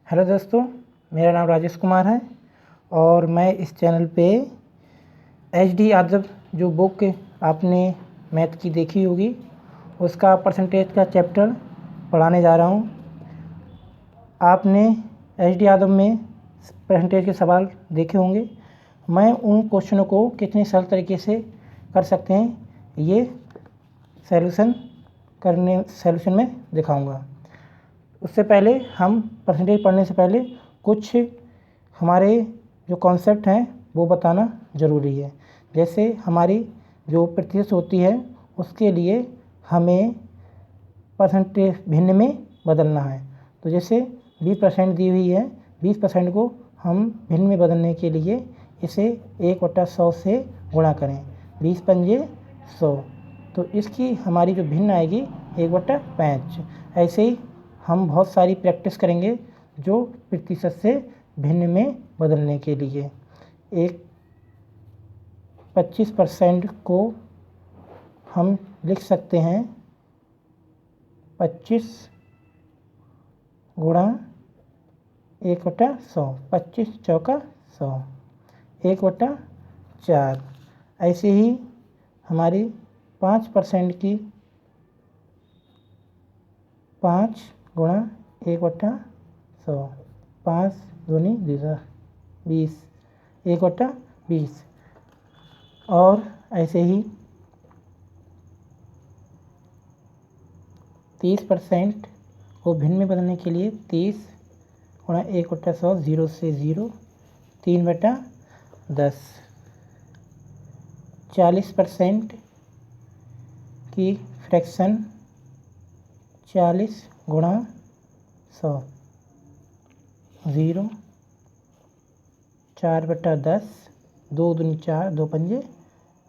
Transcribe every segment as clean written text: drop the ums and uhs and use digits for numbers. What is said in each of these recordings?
Hello दोस्तों, मेरा नाम राजेश कुमार है और मैं इस चैनल पे एच.डी. यादव जो बुक आपने मैथ की देखी होगी उसका परसेंटेज का चैप्टर पढ़ाने जा रहा हूँ। आपने एच.डी. यादव में परसेंटेज के सवाल देखे होंगे। मैं उन क्वेश्चनों को कितने सरल तरीके से कर सकते हैं ये सॉल्यूशन में दिखाऊंगा। उससे पहले हम परसेंटेज पढ़ने से पहले कुछ हमारे जो कॉन्सेप्ट हैं वो बताना ज़रूरी है। जैसे हमारी जो प्रतिशत होती है उसके लिए हमें परसेंटेज भिन्न में बदलना है। तो जैसे 20% दी हुई है, 20% को हम भिन्न में बदलने के लिए इसे 1/100 से गुणा करें। 20 पंजे 100, तो इसकी हमारी जो भिन्न आएगी 1/5। ऐसे ही हम बहुत सारी प्रैक्टिस करेंगे जो प्रतिशत से भिन्न में बदलने के लिए। 25% को हम लिख सकते हैं 25 गुणा 1/100, 25 चौका 100, 1/4। ऐसे ही हमारी 5% की 5 गुणा 1/100, 5 दूनी 20, 1/20। और ऐसे ही 30% को भिन्न में बदलने के लिए 30 गुणा 1/100, 0 से 0, 3/10। 40% की फ्रैक्शन 40 गुणा 100, 0, 4/10, 2 दूनी 4, 2 पंजे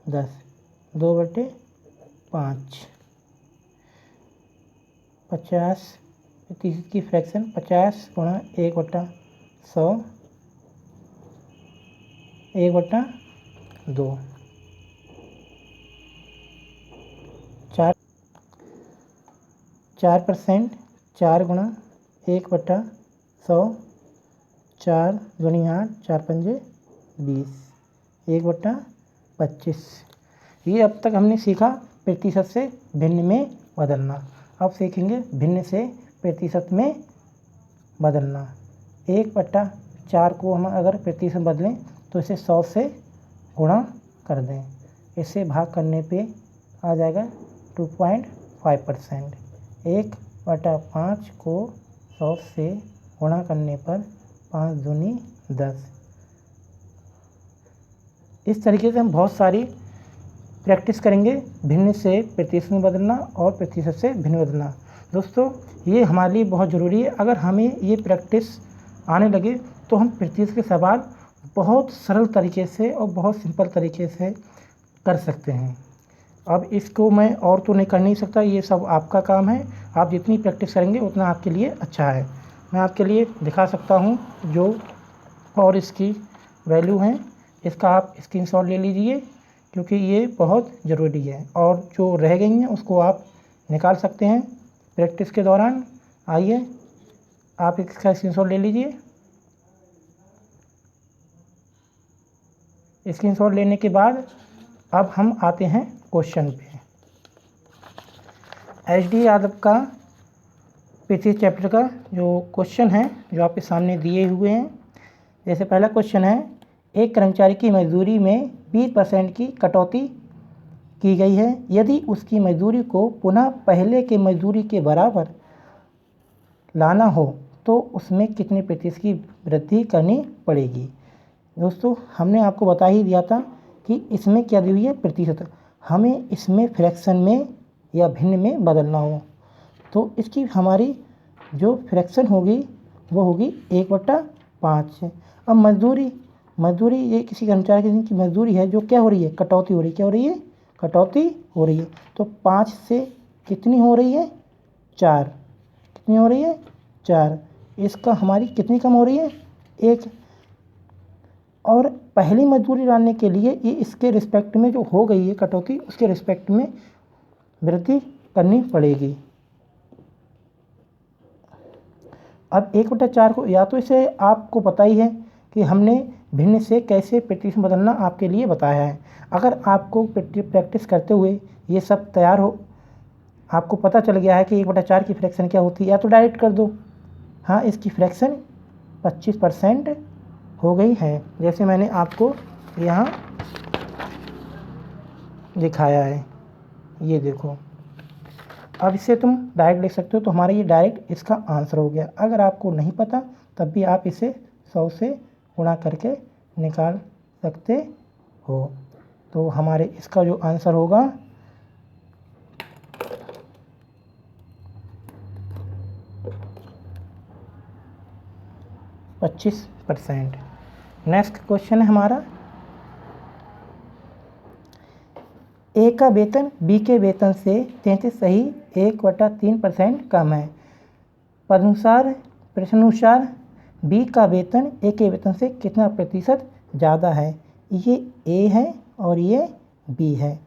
10, 2/5। 50 की फ्रैक्शन 50 गुणा 1/100, 1/2। 4%, 4 गुणा 1/100, 4 दूनी 8, 4 पंजे 20, 1/25। ये अब तक हमने सीखा प्रतिशत से भिन्न में बदलना। अब सीखेंगे भिन्न से प्रतिशत में बदलना। 1/4 को हम अगर प्रतिशत बदलें तो इसे 100 से गुणा कर दें। इसे भाग करने पे आ जाएगा 2.5%। 1/5 को 100 से गुणा करने पर 5 दूनी 10। इस तरीके से हम बहुत सारी प्रैक्टिस करेंगे भिन्न से प्रतिशत में बदलना और प्रतिशत से भिन्न बदलना। दोस्तों, ये हमारे लिए बहुत ज़रूरी है। अगर हमें ये प्रैक्टिस आने लगे तो हम प्रतिशत के सवाल बहुत सरल तरीके से और बहुत सिंपल तरीके से कर सकते हैं। अब इसको मैं और तो नहीं कर नहीं सकता, ये सब आपका काम है। आप जितनी प्रैक्टिस करेंगे उतना आपके लिए अच्छा है। मैं आपके लिए दिखा सकता हूँ जो और इसकी वैल्यू हैं। इसका आप स्क्रीनशॉट ले लीजिए क्योंकि ये बहुत ज़रूरी है। और जो रह गई हैं उसको आप निकाल सकते हैं प्रैक्टिस के दौरान। आइए आप इसका स्क्रीनशॉट ले लीजिए। स्क्रीनशॉट लेने के बाद अब हम आते हैं क्वेश्चन पे। एच.डी. यादव का पिछले चैप्टर का जो क्वेश्चन है जो आपके सामने दिए हुए हैं। जैसे पहला क्वेश्चन है, एक कर्मचारी की मजदूरी में 20% की कटौती की गई है। यदि उसकी मजदूरी को पुनः पहले के मजदूरी के बराबर लाना हो तो उसमें कितने प्रतिशत की वृद्धि करनी पड़ेगी। दोस्तों, हमने आपको बता ही दिया था कि इसमें क्या दी हुई है प्रतिशत। हमें इसमें फ्रैक्शन में या भिन्न में बदलना हो तो इसकी हमारी जो फ्रैक्शन होगी वो होगी 1/5। अब मजदूरी ये किसी कर्मचारी की मजदूरी है जो क्या हो रही है, कटौती हो रही है। क्या हो रही है, कटौती हो रही है। तो 5 से कितनी हो रही है, 4। कितनी हो रही है, 4। इसका हमारी कितनी कम हो रही है, 1। और पहली मजदूरी डालने के लिए ये इसके रिस्पेक्ट में जो हो गई है कटौती उसके रिस्पेक्ट में वृद्धि करनी पड़ेगी। अब 1/4 को या तो इसे आपको पता ही है कि हमने भिन्न से कैसे प्रतिशत बदलना आपके लिए बताया है। अगर आपको प्रैक्टिस करते हुए ये सब तैयार हो, आपको पता चल गया है कि 1/4 की फ्रैक्शन क्या होती है, या तो डायरेक्ट कर दो। हाँ, इसकी फ्रैक्शन 25% हो गई है, जैसे मैंने आपको यहाँ दिखाया है, ये देखो। अब इससे तुम डायरेक्ट लिख सकते हो, तो हमारा ये डायरेक्ट इसका आंसर हो गया। अगर आपको नहीं पता तब भी आप इसे 100 से गुणा करके निकाल सकते हो। तो हमारे इसका जो आंसर होगा 25%। नेक्स्ट क्वेश्चन है हमारा, ए का वेतन बी के वेतन से 33 सही 1/3% कम है। प्रश्नानुसार बी का वेतन ए के वेतन से कितना प्रतिशत ज़्यादा है। ये ए है और ये बी है।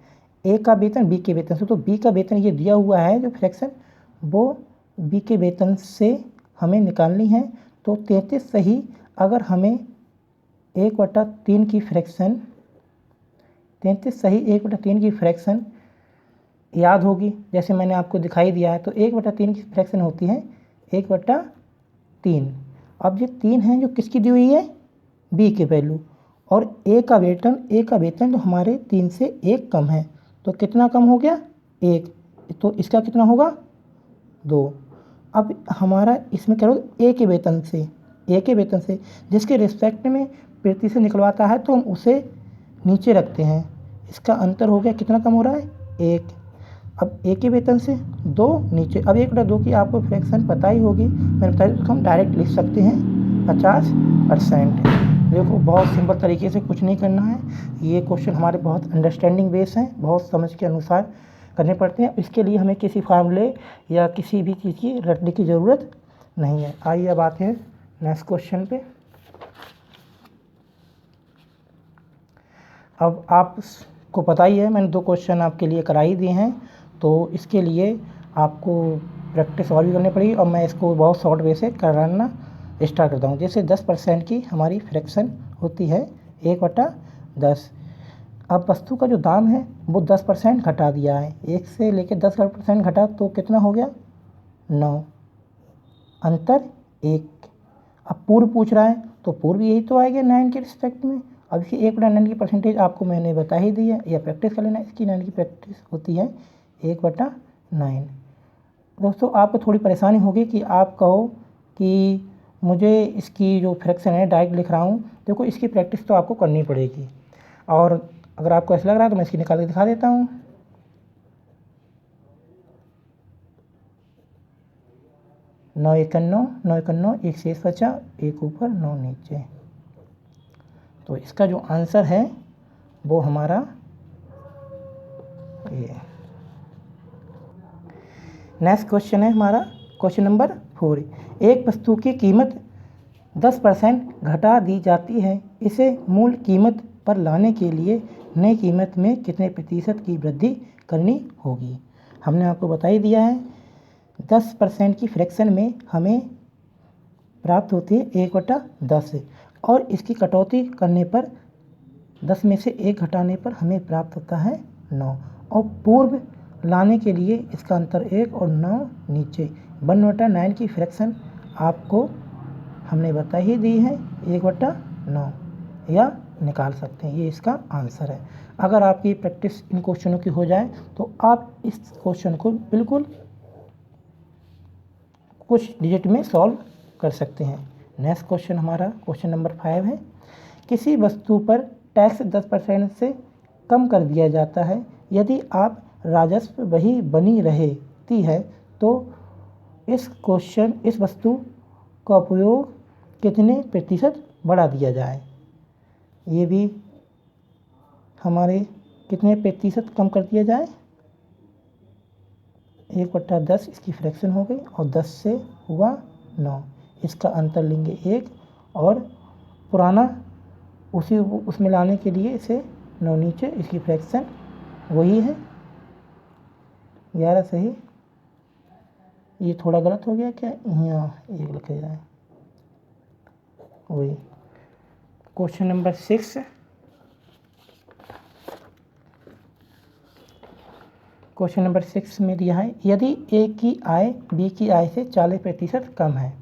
ए का वेतन बी के वेतन से, तो बी का वेतन ये दिया हुआ है जो फ्रैक्शन, वो बी के वेतन से हमें निकालनी है। तो 33 सही, अगर हमें 1/3 की फ्रैक्शन 33 सही 1/3 की फ्रैक्शन याद होगी, जैसे मैंने आपको दिखाई दिया है। तो 1/3 की फ्रैक्शन होती है 1/3। अब ये 3 है जो किसकी दी हुई है, बी के वैल्यू, और ए का वेतन तो हमारे 3 से 1 कम है। तो कितना कम हो गया, 1, तो इसका कितना होगा, 2। अब हमारा इसमें क्या होगा, ए के वेतन से जिसके रिस्पेक्ट में प्रतिशत निकलवाता है तो हम उसे नीचे रखते हैं। इसका अंतर हो गया, कितना कम हो रहा है, 1। अब ए के वेतन से 2 नीचे। अब 1/2 की आपको फ्रैक्शन पता ही होगी, मैंने बताया, तो हम डायरेक्ट लिख सकते हैं 50%। देखो, बहुत सिंपल तरीके से कुछ नहीं करना है। ये क्वेश्चन हमारे बहुत अंडरस्टैंडिंग बेस हैं, बहुत समझ के अनुसार करने पड़ते हैं। इसके लिए हमें किसी फार्मूले या किसी भी चीज़ की रटने की ज़रूरत नहीं है। आइए अब आते हैं नेक्स्ट क्वेश्चन पे। अब आपको पता ही है, मैंने 2 क्वेश्चन आपके लिए करा ही दिए हैं, तो इसके लिए आपको प्रैक्टिस और भी करनी पड़ेगी, और मैं इसको बहुत शॉर्ट वे से कराना स्टार्ट करता हूँ। जैसे 10% की हमारी फ्रैक्शन होती है 1/10। अब वस्तु का जो दाम है वो 10% घटा दिया है, 1 से लेकर 10% घटा, तो कितना हो गया, 9, अंतर 1। अब पूर्व पूछ रहा है, तो पूर्व यही तो आएगा 9 के रिस्पेक्ट में। अब इसकी 1/9 की परसेंटेज आपको मैंने बता ही दी है, या प्रैक्टिस कर लेना। इसकी 9 की प्रैक्टिस होती है 1/9। दोस्तों, आपको थोड़ी परेशानी होगी कि आप कहो कि मुझे इसकी जो फ्रैक्शन है डायरेक्ट लिख रहा हूँ। देखो, इसकी प्रैक्टिस तो आपको करनी पड़ेगी, और अगर आपको ऐसा लग रहा है तो मैं इसकी निकाल के दिखा देता हूँ। 9 1 9, 9 1 9, 1 शेष बचा, 1 ऊपर 9 नीचे। तो इसका जो आंसर है वो हमारा ये। नेक्स्ट क्वेश्चन है हमारा क्वेश्चन नंबर 4। एक वस्तु की कीमत 10% घटा दी जाती है, इसे मूल कीमत पर लाने के लिए नई कीमत में कितने प्रतिशत की वृद्धि करनी होगी। हमने आपको बता ही दिया है, 10% की फ्रैक्शन में हमें प्राप्त होती है 1/10, और इसकी कटौती करने पर 10 में से 1 घटाने पर हमें प्राप्त होता है 9, और पूर्व लाने के लिए इसका अंतर 1 और 9 नीचे। 1/9 की फ्रैक्शन आपको हमने बता ही दी है 1/9, या निकाल सकते हैं, ये इसका आंसर है। अगर आपकी प्रैक्टिस इन क्वेश्चनों की हो जाए तो आप इस क्वेश्चन को बिल्कुल कुछ डिजिट में सॉल्व कर सकते हैं। नेक्स्ट क्वेश्चन हमारा क्वेश्चन नंबर 5 है। किसी वस्तु पर टैक्स 10% से कम कर दिया जाता है, यदि आप राजस्व वही बनी रहती है, तो इस वस्तु का उपयोग कितने प्रतिशत बढ़ा दिया जाए। ये भी हमारे कितने प्रतिशत कम कर दिया जाए, 1/10 इसकी फ्रैक्शन हो गई, और 10 से हुआ 9, इसका अंतर लेंगे 1, और पुराना उसमें लाने के लिए इसे 9 नीचे, इसकी फ्रैक्शन वही है 11 सही ये थोड़ा गलत हो गया क्या, यहाँ एक लिख जाए वही। क्वेश्चन नंबर 6, क्वेश्चन नंबर 6 में दिया है यदि ए की आय बी की आय से 40% कम है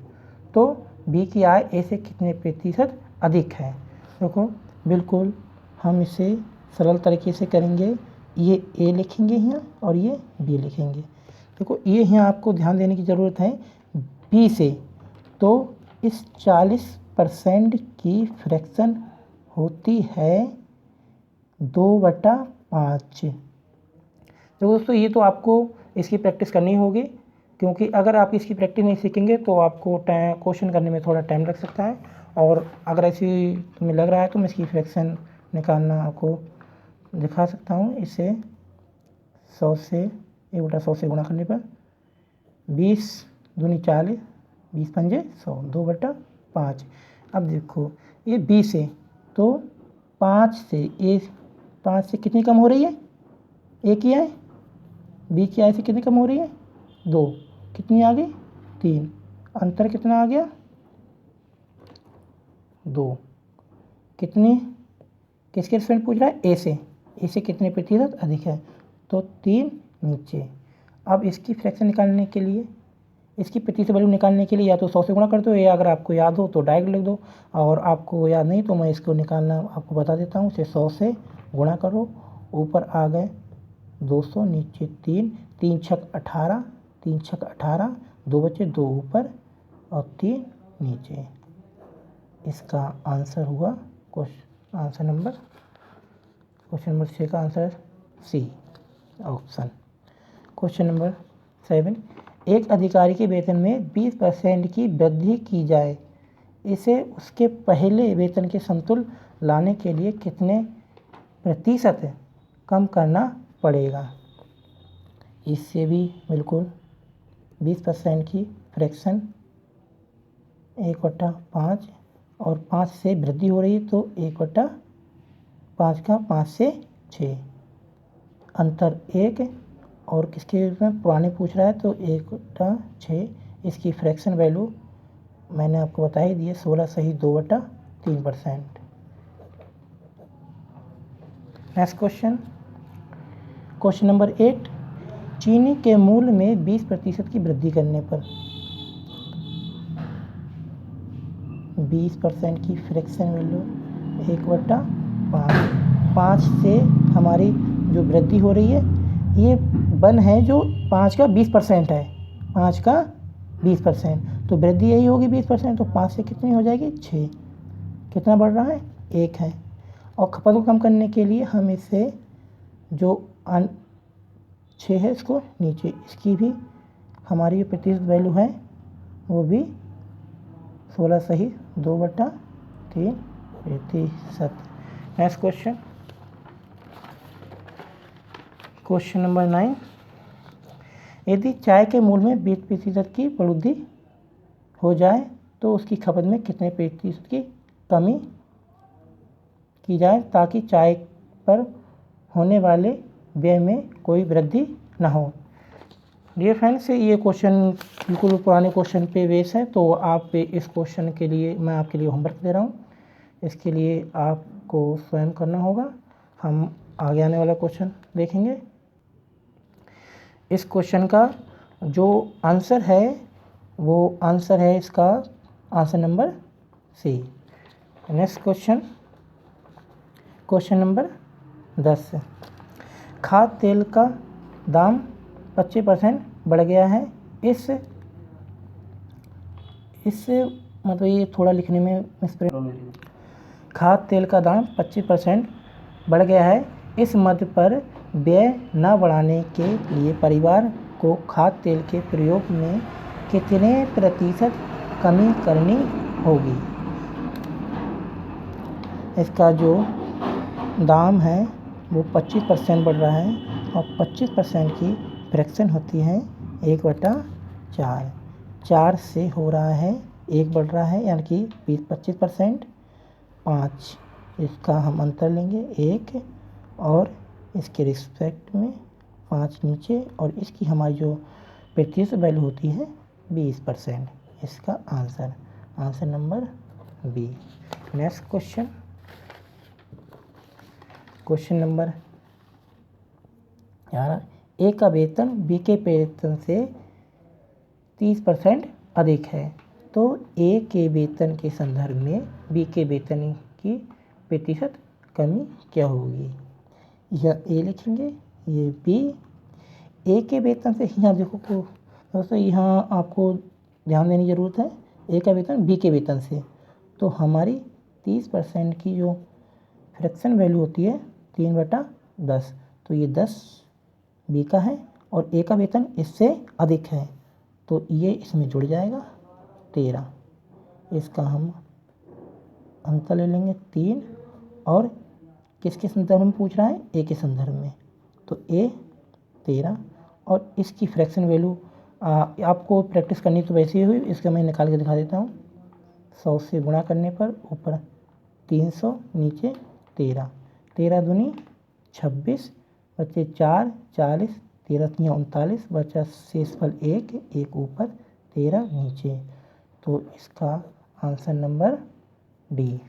तो बी की आय ए से कितने प्रतिशत अधिक है। देखो बिल्कुल हम इसे सरल तरीके से करेंगे, ये ए लिखेंगे यहाँ और ये बी लिखेंगे। देखो ये यहाँ आपको ध्यान देने की ज़रूरत है, बी से तो इस 40% की फ्रैक्शन होती है 2/5। तो दोस्तों ये तो आपको इसकी प्रैक्टिस करनी होगी, क्योंकि अगर आप इसकी प्रैक्टिस नहीं सीखेंगे तो आपको क्वेश्चन करने में थोड़ा टाइम लग सकता है। और अगर ऐसी तुम्हें लग रहा है तो मैं इसकी फ्रैक्शन निकालना आपको दिखा सकता हूँ। इसे 100 से 1/100 से गुणा करने पर 20 दूनी 40, 20 पंजे 100, 2/5। अब देखो ये बी से तो 5 से कितनी कम हो रही है, ए की आय बी की आय से कितनी कम हो रही है 2, कितनी आ गई 3, अंतर कितना आ गया 2। कितनी किसके रिस्पेक्ट पूछ रहा है, ए से कितने प्रतिशत अधिक है, तो 3 नीचे। अब इसकी फ्रैक्शन निकालने के लिए, इसकी प्रतिशत वैल्यू निकालने के लिए या तो 100 से गुणा कर दो, या अगर आपको याद हो तो डायरेक्ट लिख दो, और आपको याद नहीं तो मैं इसको निकालना आपको बता देता हूँ। इसे 100 से गुणा करो, ऊपर आ गए 200, नीचे 3, 3 छक 18, 3 छक 18, 2 बचे 2 ऊपर और 3 नीचे। इसका आंसर हुआ क्वेश्चन नंबर 6 का answer C option. Question number 7, एक अधिकारी के वेतन में 20% की वृद्धि की जाए, इसे उसके पहले वेतन के समतुल्य लाने के लिए कितने प्रतिशत कम करना पड़ेगा। इससे भी बिल्कुल 20% की फ्रैक्शन 1/5 और 5 से वृद्धि हो रही है तो 1/5 का 5 से 6, अंतर 1, और किसके में पुराने पूछ रहा है तो 1/6। इसकी फ्रैक्शन वैल्यू मैंने आपको बता ही दी है, 16 सही 2/3%। नेक्स्ट क्वेश्चन नंबर 8, चीनी के मूल्य में 20% की वृद्धि करने पर 20% की फ्रैक्शन वैल्यू 1/5, 5 से हमारी जो वृद्धि हो रही है, ये 1 है जो 5 का 20% है, 5 का 20%, तो वृद्धि यही होगी 20%, तो 5 से कितनी हो जाएगी 6, कितना बढ़ रहा है 1 है। और खपत को कम करने के लिए हम इसे जो 6 है इसको नीचे, इसकी भी हमारी जो प्रतिशत वैल्यू है वो भी 16 सही 2/3%। नेक्स्ट क्वेश्चन नंबर 9, यदि चाय के मूल्य में 20% की बढ़ोतरी हो जाए तो उसकी खपत में कितने प्रतिशत की कमी की जाए ताकि चाय पर होने वाले व्यय में कोई वृद्धि न हो। डियर फ्रेंड्स, ये क्वेश्चन बिल्कुल पुराने क्वेश्चन पे बेस है, तो आप इस क्वेश्चन के लिए मैं आपके लिए होमवर्क दे रहा हूँ, इसके लिए आपको स्वयं करना होगा। हम आगे आने वाला क्वेश्चन देखेंगे। इस क्वेश्चन का जो आंसर है वो आंसर है इसका answer number C. Next question number 10, खाद्य तेल का दाम 25% बढ़ गया है, इस मतलब ये थोड़ा लिखने में खाद्य तेल का दाम 25% बढ़ गया है, इस मद पर व्यय न बढ़ाने के लिए परिवार को खाद्य तेल के प्रयोग में कितने प्रतिशत कमी करनी होगी। इसका जो दाम है वो 25% बढ़ रहा है और 25% की फ्रैक्शन होती है 1/4, 4 से हो रहा है 1 बढ़ रहा है, यानी कि 25%, 5 इसका हम अंतर लेंगे 1 और इसके रिस्पेक्ट में 5 नीचे, और इसकी हमारी जो प्रतिशत वैल्यू होती है 20%। इसका answer number B. Next question number 11, A का वेतन बी के वेतन से 30% अधिक है, तो ए के वेतन के संदर्भ में बी के वेतन की प्रतिशत कमी क्या होगी? यह ए लिखेंगे, ये बी। ए के वेतन से यहाँ देखो दोस्तों, यहाँ आपको ध्यान देने की ज़रूरत है। ए का वेतन बी के वेतन से, तो हमारी 30% की जो फ्रैक्शन वैल्यू होती है 3/10, तो ये 10 बी का है और ए का वेतन इससे अधिक है, तो ये इसमें जुड़ जाएगा 13। इसका हम अंतर ले लेंगे 3, और किसके संदर्भ में पूछ रहा है? ए के संदर्भ में, तो ए 13 और इसकी फ्रैक्शन वैल्यू आपको प्रैक्टिस करनी तो वैसे ही हुई, इसका मैं निकाल के दिखा देता हूँ। 100 से गुणा करने पर ऊपर 300, नीचे 13, 13 दूनी 26, बचे 4, 40, 13 तियाँ 39, बचा शेषफल 1 ऊपर 13 नीचे, तो इसका answer number D.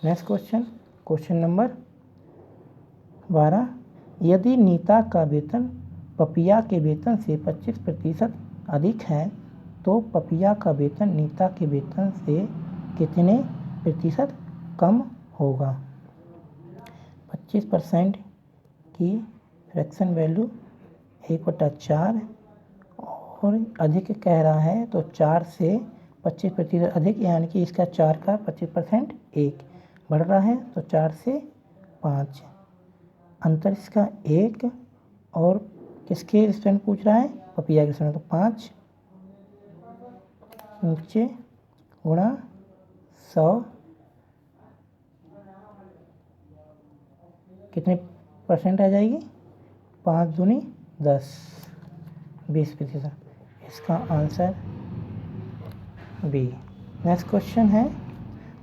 Next question number 12, यदि नीता का वेतन पपिया के वेतन से 25% अधिक है, तो पपिया का वेतन नीता के वेतन से कितने प्रतिशत कम होगा? 25% की फ्रैक्शन वैल्यू 1/4 और अधिक कह रहा है, तो 4 से 25% अधिक, यानी कि इसका 4 का 25% 1 बढ़ रहा है, तो 4 से 5, अंतर इसका 1, और किसके स्टैंड पूछ रहा है? पपिया के स्टैंड, तो 5 नीचे गुणा 100, कितने परसेंट आ जाएगी? 5 दूनी 10, 20%। इसका आंसर बी। नेक्स्ट क्वेश्चन है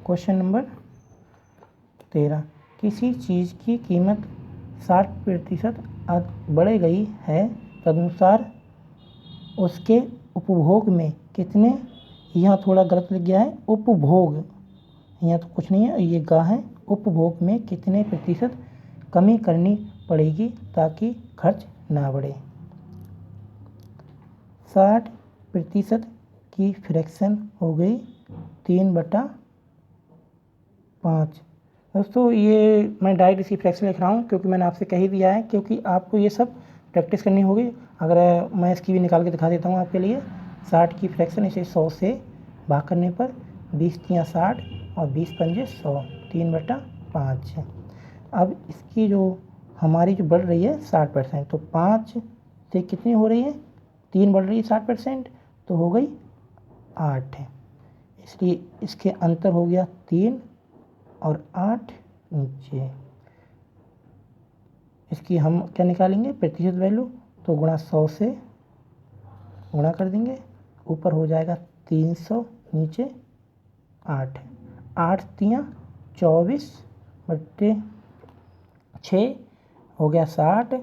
क्वेश्चन नंबर 13, किसी चीज़ की कीमत 60% बढ़ गई है, तदनुसार उसके उपभोग में कितने, यहाँ थोड़ा गलत लिख गया है, उपभोग, यहाँ तो कुछ नहीं है, ये गा है, उपभोग में कितने प्रतिशत कमी करनी पड़ेगी ताकि खर्च ना बढ़े? 60% की फ्रैक्शन हो गई 3/5। दोस्तों ये मैं डायरेक्ट इसी फ्रैक्शन लिख रहा हूँ, क्योंकि मैंने आपसे कह ही दिया है, क्योंकि आपको ये सब प्रैक्टिस करनी होगी। अगर मैं इसकी भी निकाल के दिखा देता हूँ आपके लिए। 60 की फ्रैक्शन, इसे 100 से भाग करने पर 20 तियाँ 60 और 20 पंजे 100, 3/5। अब इसकी जो हमारी जो बढ़ रही है 60%, तो 5 से कितनी हो रही है? 3 बढ़ रही है 60%, तो हो गई 8, इसलिए इसके अंतर हो गया 3 और 8 नीचे। इसकी हम क्या निकालेंगे? प्रतिशत वैल्यू, तो गुणा 100 से गुणा कर देंगे, ऊपर हो जाएगा 300, नीचे 8, 8 तियाँ 24 बट्टे 6 हो गया 60,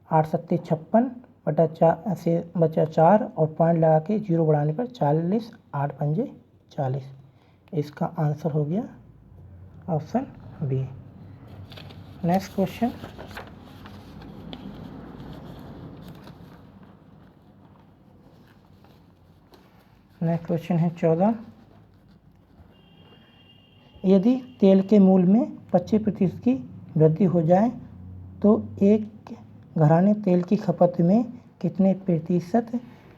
8 सत्ते 56 बटा 4 से बचा 4 और पॉइंट लगा के 0 बढ़ाने पर 40, 8 पंजे 40। इसका आंसर हो गया ऑप्शन बी। नेक्स्ट क्वेश्चन है 14, यदि तेल के मूल्य में 25% की वृद्धि हो जाए तो एक घराने तेल की खपत में कितने प्रतिशत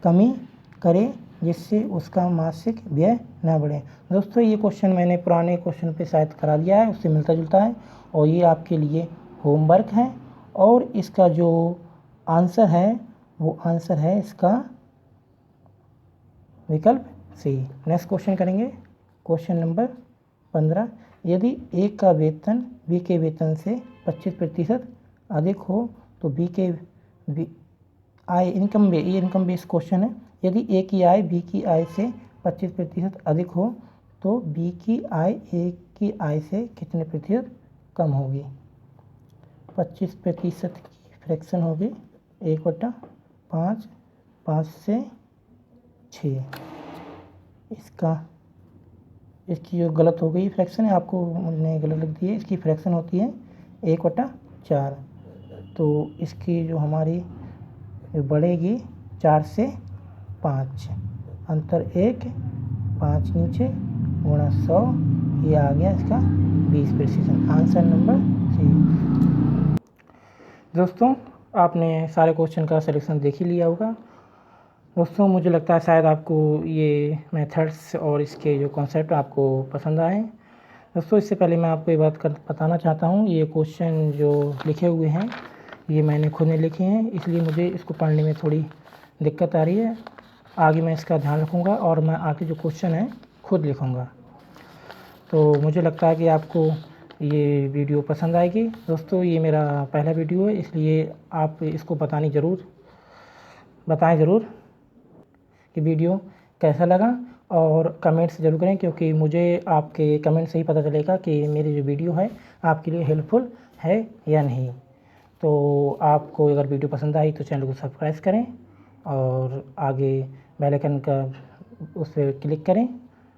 कमी करे जिससे उसका मासिक व्यय न बढ़े? दोस्तों ये क्वेश्चन मैंने पुराने क्वेश्चन पे शायद करा दिया है, उससे मिलता जुलता है, और ये आपके लिए होमवर्क है, और इसका जो आंसर है वो आंसर है इसका विकल्प सी। नेक्स्ट क्वेश्चन करेंगे क्वेश्चन नंबर 15, यदि ए का वेतन बी के वेतन से 25% अधिक हो तो बी के आय इनकम बेस्ड क्वेश्चन है। यदि ए की आय बी की आय से 25% अधिक हो तो बी की आय ए की आय से कितने प्रतिशत कम होगी? 25% की फ्रैक्शन होगी 1/5, 5 से 6। इसकी जो गलत हो गई फ्रैक्शन है, आपको मैंने गलत लिख दी है, इसकी फ्रैक्शन होती है 1/4। तो इसकी जो हमारी बढ़ेगी 4 से 5, अंतर 1, 5 नीचे गुणा 100, ये आ गया इसका 20%। Answer number C. दोस्तों आपने सारे क्वेश्चन का सलूशन देख ही लिया होगा। दोस्तों मुझे लगता है शायद आपको ये मेथड्स और इसके जो कॉन्सेप्ट आपको पसंद आए। दोस्तों इससे पहले मैं आपको ये बात बताना चाहता हूँ, ये क्वेश्चन जो लिखे हुए हैं ये मैंने खुद ने लिखे हैं, इसलिए मुझे इसको पढ़ने में थोड़ी दिक्कत आ रही है। आगे मैं इसका ध्यान रखूँगा और मैं आगे जो क्वेश्चन है खुद लिखूँगा। तो मुझे लगता है कि आपको ये वीडियो पसंद आएगी। दोस्तों ये मेरा पहला वीडियो है, इसलिए आप इसको बताएं ज़रूर कि वीडियो कैसा लगा, और कमेंट्स ज़रूर करें, क्योंकि मुझे आपके कमेंट से ही पता चलेगा कि मेरी जो वीडियो है आपके लिए हेल्पफुल है या नहीं। तो आपको अगर वीडियो पसंद आई तो चैनल को सब्सक्राइब करें और आगे बेल आइकन का उस पर क्लिक करें